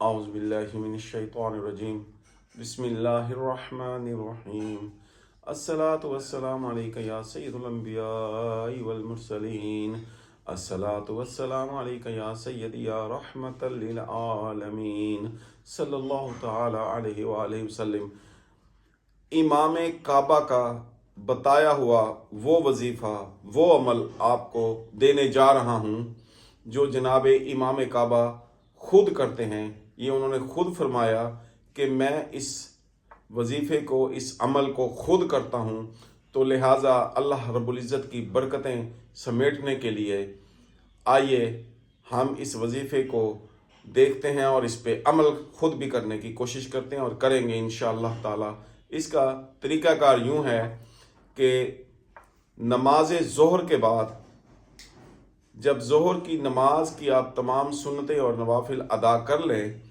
اعوذ باللہ من الشیطان الرجیم بسم اللہ الرحمن الرحیم الصلاۃ والسلام علیک یا سید الانبیاء والمرسلین الصلاۃ والسلام علیک یا سیدی یا رحمت للعالمین صلی اللہ تعالی علیہ وآلہ وسلم۔ امام کعبہ کا بتایا ہوا وہ وظیفہ، وہ عمل آپ کو دینے جا رہا ہوں جو جناب امام کعبہ خود کرتے ہیں۔ یہ انہوں نے خود فرمایا کہ میں اس وظیفے کو، اس عمل کو خود کرتا ہوں، تو لہٰذا اللہ رب العزت کی برکتیں سمیٹنے کے لیے آئیے ہم اس وظیفے کو دیکھتے ہیں اور اس پہ عمل خود بھی کرنے کی کوشش کرتے ہیں اور کریں گے انشاءاللہ تعالی۔ اس کا طریقہ کار یوں ہے کہ نماز ظہر کے بعد جب ظہر کی نماز کی آپ تمام سنتیں اور نوافل ادا کر لیں